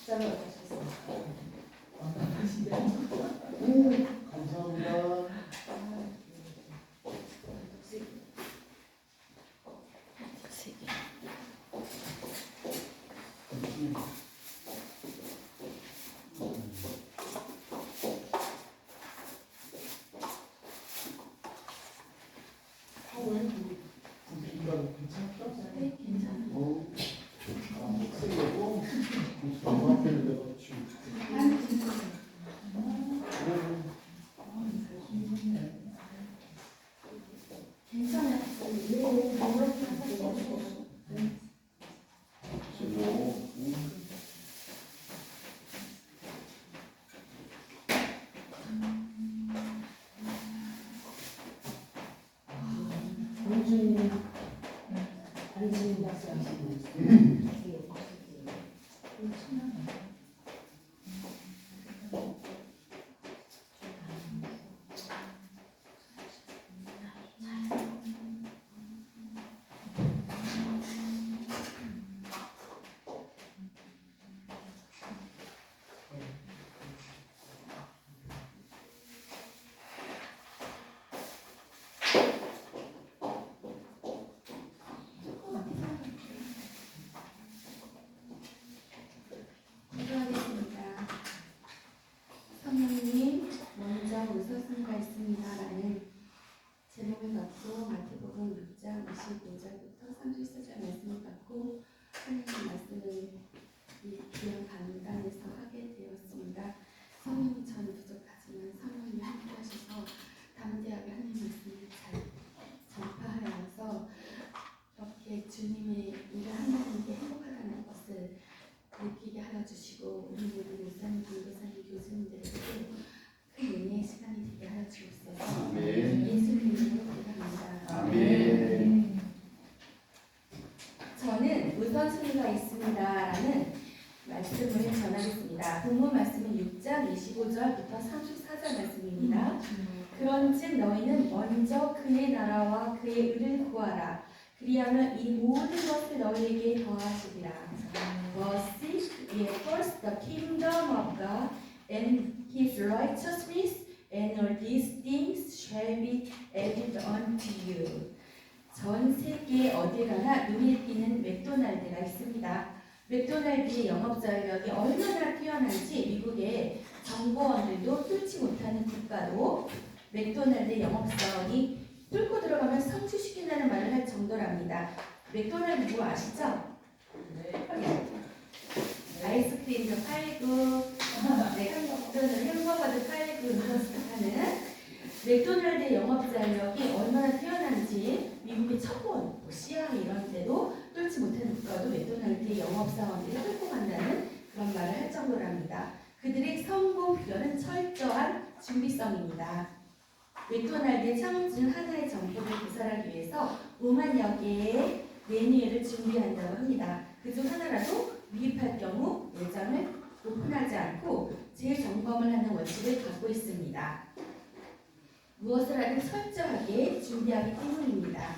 식사를 하셨습니까? 감사합니다. 괜찮다? 네, 괜찮아요. 세고 방방편을 내가 지금 괜찮아요. 안주인 박사 하시는 기도하겠습니다. 성령님, 먼저 웃었습니다 있습니다라는 제목을 갖고 마태복음 6장 25절부터 34절 말씀을 갖고 하나님 말씀을 이 귀한 강단에서 하게 되었습니다. 성령이 저는 부족하지만 성령이 함께 하셔서 담대하게 하나님 말씀을 잘 전파하여서 이렇게 주님의 일을 한다는 게 행복하다는 것을 느끼게 하여 주시고 우리 모든 목사님, 강도사님, 교수님들에게 큰 은혜의 시간이 되게 하여 주옵소서. 예수님 이름으로 기도합니다. 아멘. 저는 우선순위가 있습니다라는 말씀을 전하겠습니다. 본문 말씀은 6장 25절부터 34절 말씀입니다. 그런즉 너희는 먼저 그의 나라와 그의 의를 구하라. 그리하면 이 모든 것을 너희에게 더하시리라. But seek ye first the kingdom of God and His righteousness, and all these things shall be added unto you. 전 세계 어디 가나 눈에 띄는 맥도날드가 있습니다. 맥도날드의 영업 전력이 얼마나 뛰어난지 미국의 정보원들도 뚫지 못하는 국가로 맥도날드의 영업사원이 뚫고 들어가면 성취시킨다는 말을 할 정도랍니다. 맥도날드 뭐 아시죠? 네. 아이스크림도 팔고, 또는 햄버거도 팔고 하는 맥도날드의 영업 전력이 얼마나 뛰어난지 미국의 첩보원, CIA 이런 데도 뚫지 못하는 국가도 맥도날드의 영업사원들이 뚫고 간다는 그런 말을 할 정도랍니다. 그들의 성공 비결은 철저한 준비성입니다. 맥도날드의 창업 중 하나의 점포를 구설하기 위해서 5만여 개의 메뉴를 준비한다고 합니다. 그중 하나라도 미흡할 경우 매장을 오픈하지 않고 재점검을 하는 원칙을 갖고 있습니다. 무엇을 하든 철저하게 준비하기 때문입니다.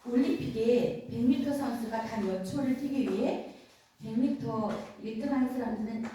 올림픽에 100m 선수가 단 몇 초를 뛰기 위해 100m 1등하는 사람들은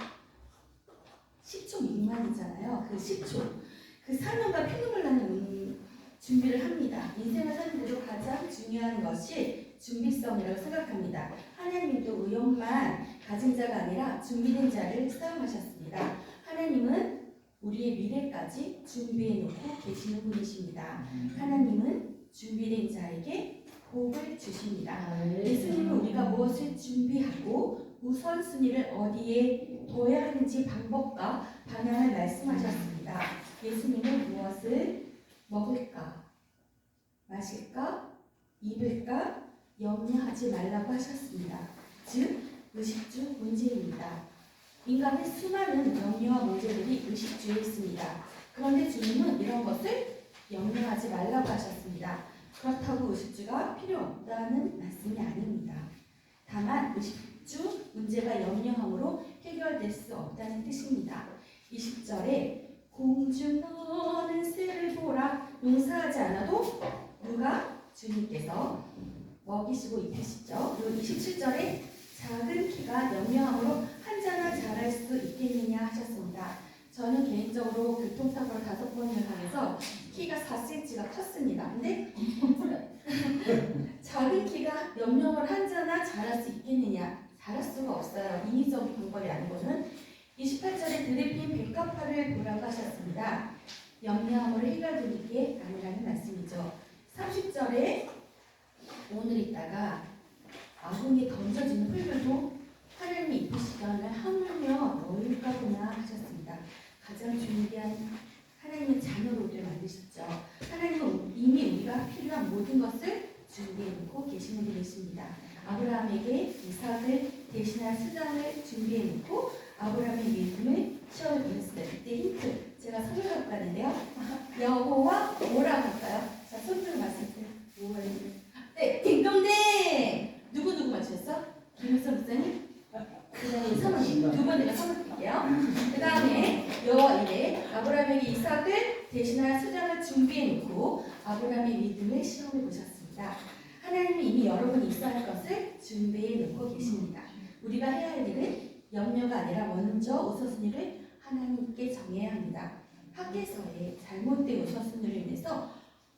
10초 미만이잖아요. 그 10초. 그 사명과 피눈물 나는 준비를 합니다. 인생을 사는 데도 가장 중요한 것이 준비성이라고 생각합니다. 하나님도 의욕만 가진 자가 아니라 준비된 자를 사용하셨습니다. 하나님은 우리의 미래까지 준비해 놓고 계시는 분이십니다. 하나님은 준비된 자에게 복을 주십니다. 예수님은 우리가 무엇을 준비하고 우선순위를 어디에 둬야 하는지 방법과 방향을 말씀하셨습니다. 예수님은 무엇을 먹을까, 마실까, 입을까 염려하지 말라고 하셨습니다. 즉 의식주 문제입니다. 인간의 수많은 염려와 문제들이 의식주에 있습니다. 그런데 주님은 이런 것을 염려하지 말라고 하셨습니다. 그렇다고 의식주가 필요 없다는 말씀이 아닙니다. 다만 의식주 문제가 염려함으로 해결될 수 없다는 뜻입니다. 20절에 공주 너는 새를 보라 농사하지 않아도 누가? 주님께서 먹이시고 입히시죠. 그리고 27절에 작은 키가 염려함으로 한자나 잘할 수 있겠느냐 하셨습니다. 저는 개인적으로 교통사고를 5번을 당해서 키가 4cm가 컸습니다. 근데 작은 키가 염려를 한자나 잘할 수 있겠느냐? 잘할 수가 없어요. 인위적인 방법이 아니고는 28절에 드레핀 백합화를 보라고 하셨습니다. 염려함으로 해결되기에 아니라는 말씀이죠. 30절에 오늘 있다가 아궁이에 던져지는 풀들도 하나님이 입히시거나 하물며 넣을까 보나 하셨습니다. 가장 중요한 하나님의 자녀로 우리를 만드셨죠. 하나님은 이미 우리가 필요한 모든 것을 준비해 놓고 계시는 분이십니다. 아브라함에게 이삭을 대신할 수장을 준비해 놓고 아브라함의 믿음을 시험을 보냈을 때 이때 힌트 제가 선물 갖고 갔는데요. 여호와 뭐라고 할까요? 자, 손들어 말씀드세요. 네, 딩동댕! 누구 맞추셨어? 김일성 목사님? 그 다음에 사모님 두 번 내가 선물 드릴게요. 그 다음에 여호와 이래 아브라함에게 이삭을 대신할 수장을 준비해 놓고 아브라함의 믿음을 시험해 보셨습니다. 하나님은 이미 여러분이 있어야 할 것을 준비해 놓고 계십니다. 우리가 해야 할 일은 염려가 아니라 먼저 우선순위를 하나님께 정해야 합니다. 학계서에 잘못된 우선순위로 인해서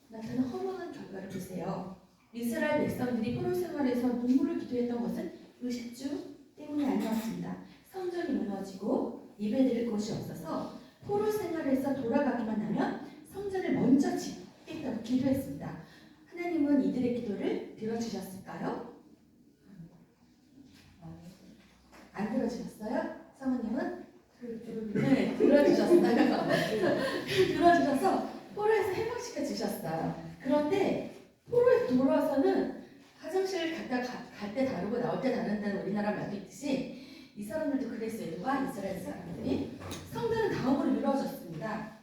나타난 허무한 결과를 보세요. 이스라엘 백성들이 포로 생활에서 눈물을 기도했던 것은 의식주 때문이 아니었습니다. 성전이 무너지고 예배드릴 곳이 없어서 포로 생활에서 돌아가기만 하면 성전을 먼저 짓겠다고 기도했습니다. 하나님은 이들의 기도를 들어주셨을까요? 안 들어주셨어요? 사모님은? 네, 들어주셨어요. 들어주셔서 포로에서 해방시켜 주셨어요. 그런데 포로에서 돌아와서는 화장실 갈 때 다르고 나올 때 다른다는 우리나라 말도 있듯이 이 사람들도 그랬어요. 누가? 이스라엘 사람들이. 성전은 다음으로 이루어졌습니다.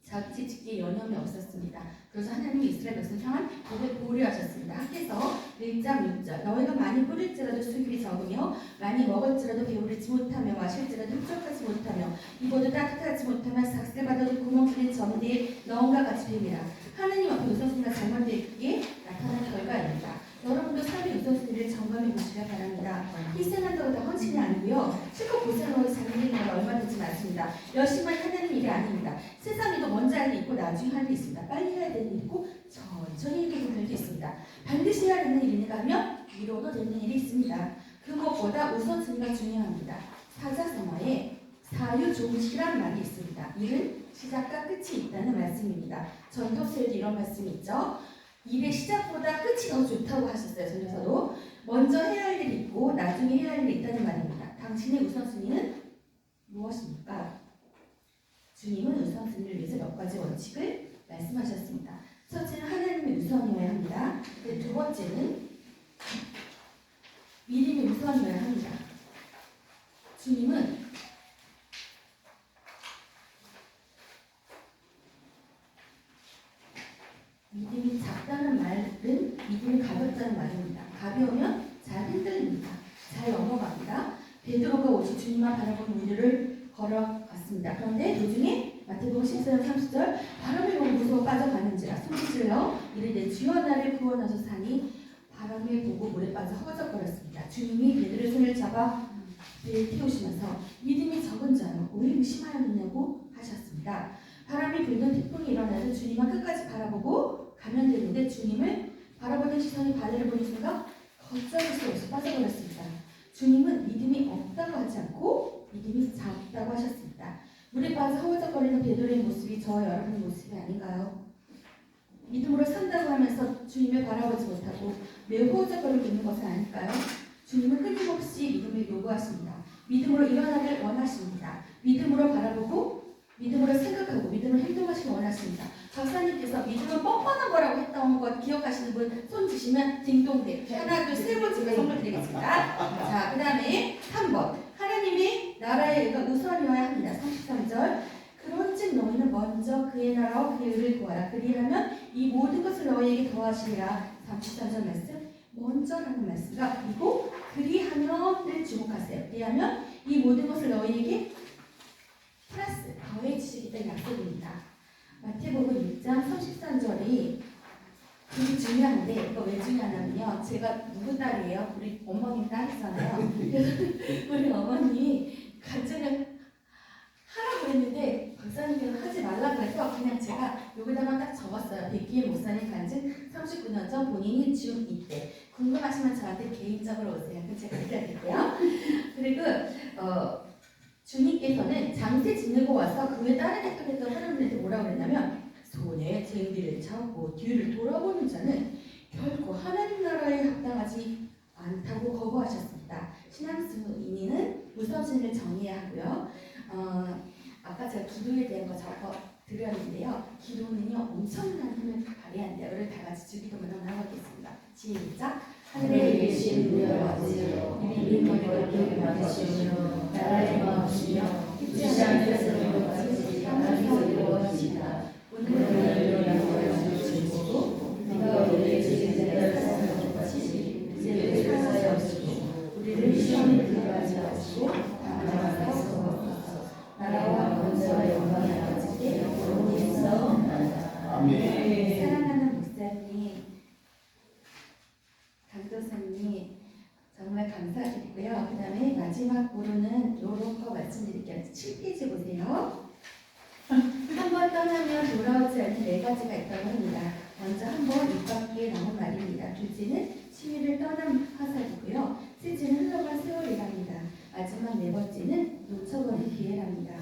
자치 짓기에 여념이 없었습니다. 그래서 하나님이 이스라엘 백성을 향한 복을 보류하셨습니다. 학계서 1장 6절 너희가 많이 뿌릴지라도 수입이 적으며 많이 먹을지라도 배부르지 못하며 마실지라도 흡족하지 못하며 입어도 따뜻하지 못하며 삭슬받아도 구멍 뚫린 점대에 넣은과 같이 됨이라. 하나님 앞에 우선순위가 잘못되기에 나타난 결과입니다. 여러분도 삶의 우선순위를 점검해 보시길 바랍니다. 희생한다고 다 헌신이 아니고요. 실컷 고생하고 잘되는 건 얼마든지 많습니다. 열심히 하는 일이 아닙니다. 세상에도 먼저 할 일 있고 나중에 할 일이 있습니다. 빨리 해야 되는 일이 있고 천천히 해야 되는 일도 있습니다. 반드시 해야 되는 일인가 하면 미뤄도 되는 일이 있습니다. 그것보다 우선순위가 중요합니다. 사자성어에 사유종식이라는 말이 있습니다. 일은 시작과 끝이 있다는 말씀입니다. 전도서에도 이런 말씀이 있죠. 일의 시작보다 끝이 더 좋다고 하셨어요. 전도서도. 먼저 해야 할 일이 있고 나중에 해야 할 일이 있다는 말입니다. 당신의 우선순위는 무엇입니까? 주님은 우선순위를 위해서 몇 가지 원칙을 말씀하셨습니다. 첫째는 하나님의 우선이어야 합니다. 두 번째는 믿음의 우선이어야 합니다. 주님은 믿음이 작다는 말은 믿음이 가볍다는 말입니다. 가벼우면 잘 흔들립니다. 잘 넘어갑니다. 베드로가 오직 주님만 바라보는 우리를 걸어갔습니다. 그런데 도중에 마태복음 14장 30절 바람을 보고 무서워 빠져가는지라 숨기질러 이르되 주여 나를 구원하소서하니 바람을 보고 물에 빠져 허거적거렸습니다. 주님이 베드로의 손을 잡아 배에 태우시면서 믿음이 적은 자여 왜 의심하였느냐고 하셨습니다. 바람이 불던 태풍이 일어나도 주님만 끝까지 바라보고 가면 되는데 주님을 바라보는 시선이 바다를 보는 순간 걷잡을 수 없이 빠져버렸습니다. 주님은 믿음이 없다고 하지 않고 믿음이 작다고 하셨습니다. 물에 빠져 허우적거리는 베드로의 모습이 저와 여러분의 모습이 아닌가요? 믿음으로 산다고 하면서 주님을 바라보지 못하고 매우 허우적거리고 있는 것은 아닐까요? 주님은 끊임없이 믿음을 요구하십니다. 믿음으로 일어나길 원하십니다. 믿음으로 바라보고 믿음으로 생각하고 믿음으로 행동하시길 원하십니다. 박사님께서 믿음은 뻔뻔한 거라고 했던 것 기억하시는 분 손 주시면 딩동댕 하나 둘 세 번 제가 선물 드리겠습니다. 자, 그 다음에 3번 하나님의 나라의 의가 우선이어야 합니다. 33절 그런즉 너희는 먼저 그의 나라와 그의 의를 구하라. 그리하면 이 모든 것을 너희에게 더하시리라. 33절 말씀 먼저라는 말씀과 그리고 그리하면을 주목하세요. 그리하면 이 모든 것을 너희에게 플러스 더해 주시겠다는 약속입니다. 마태복음 6장 33절이 되게 중요한데 이거 왜 중요하냐면요. 제가 누구 딸이에요? 우리 어머님 딸이잖아요. 그래서 우리 어머니 가정을 하라고 했는데 박사님께서 하지 말라고 해서 그냥 제가 여기다가 딱 적었어요. 백기의 목사님 간증 39년 전 본인이 중2 때. 궁금하시면 저한테 개인적으로 오세요. 그럼 제가 알려드릴게요. 그리고 주님께서는 장세 지내고 와서 그 후에 다른 학교에서 사람들한테 뭐라고 그랬냐면 손에 쟁기를 잡고 뒤를 돌아보는 자는 결코 하나님 나라에 합당하지 않다고 거부하셨습니다. 신앙인은 우선순위를 정해야 하고요. 아까 제가 기도에 대한 거 적어 드렸는데요. 기도는요 엄청난 힘을 발휘한대요. 이를 다 같이 주기도문 한번 해보겠습니다. 시작. 하늘에 계신 우리 아버지여 이름이 거룩하게 받으시오며 나라의 마음이시며 뜻이 하늘에서 이루어지듯이 땅에서 이루어지이다. 오늘날 양보하여 주시고 우리가 우리의 죄를 사하는 것 같이 이제 사하옵시고 우리를 시험에 들게 하지 마시고 다만 사하옵소서. 나라와 권세와 영광이 아버지께 영원히 있사옵나이다. 아멘. 사랑하는 목사님, 강도사님 정말 감사드리고요. 그 다음에 마지막으로는 이런 거 말씀드릴게요. 7페이지 보세요. 한 번 떠나면 돌아오지 않는 4가지가 있다고 합니다. 먼저 한 번 입 밖에 나온 말입니다. 둘째는 시위를 떠난 화살이고요. 셋째는 흘러간 세월이랍니다. 마지막 4번째는 놓쳐버린 기회랍니다.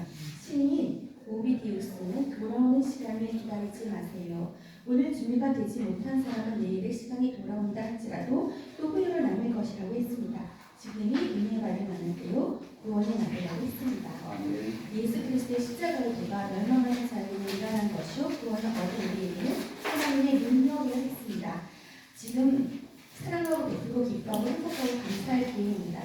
신인 오비디우스는 돌아오는 시간을 기다리지 마세요. 오늘 준비가 되지 못한 사람은 내일의 시간이 돌아온다 할지라도 또 후회로 남을 것이라고 했습니다. 지금이 은혜 받을 만한 때요 구원의 날이라고 했습니다. 아멘. 예수 그리스도의 십자가를 도가 멸망하는 자유로 일어난 것이요 구원을 얻은 우리에게는 하나님의 능력이라 했습니다. 지금 사랑하고 베풀고 기뻐하고 행복하고 감사할 기회입니다.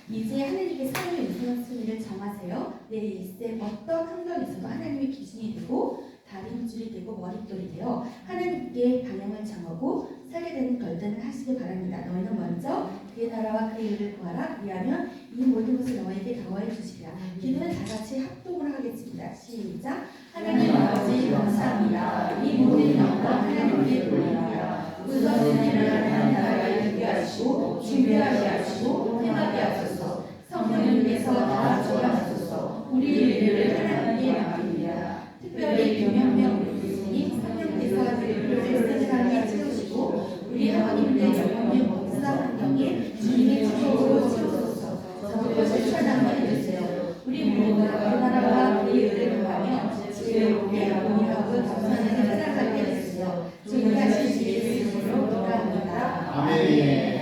이제 하나님께 삶의 우선순위를 정하세요. 내 일생 어떤 환경이 있어도 하나님의 기준이 되고 다림줄이 되고 머릿돌이 되어 하나님께 방향을 정하고 살게 되는 결단을 하시길 바랍니다. 너희는 먼저 그의 나라와 그의 의를 구하라. 그리하면 이 모든 것을 너희에게 더하여 주시리라. 기도는 다 같이 합동을 하겠습니다. 시작. 하나님 아버지 감사합니다. 이 모든 영광 하나님께 돌립니다. 우선순위를 하나님 나라에 두게 하시고 준비하게 하시고 행하게 하소서. 성령님께서 나아주게 하소서. 우리 일을 하나님께 맡깁니다. 특별히 교명명 교수님 성령께서 우리를 쓸쓸하게 채우시고 우리 하나님의 영혼의 목사 환경에 주님의 축복으로 채우소서. 저도 실천하게 해주세요. 우리 모두가 그 나라와 그의 의를 구하며 지혜롭게 공유하고 겸손하게 살아가게 해주세요. 존귀하신 예수 이름으로 기도합니다. 아멘.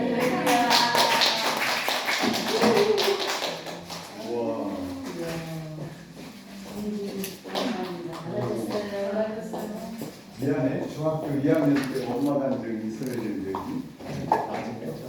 와. 미안해. 중학교 2학년 때 엄마 간 적이 있어야 되는데 아직 뺐죠.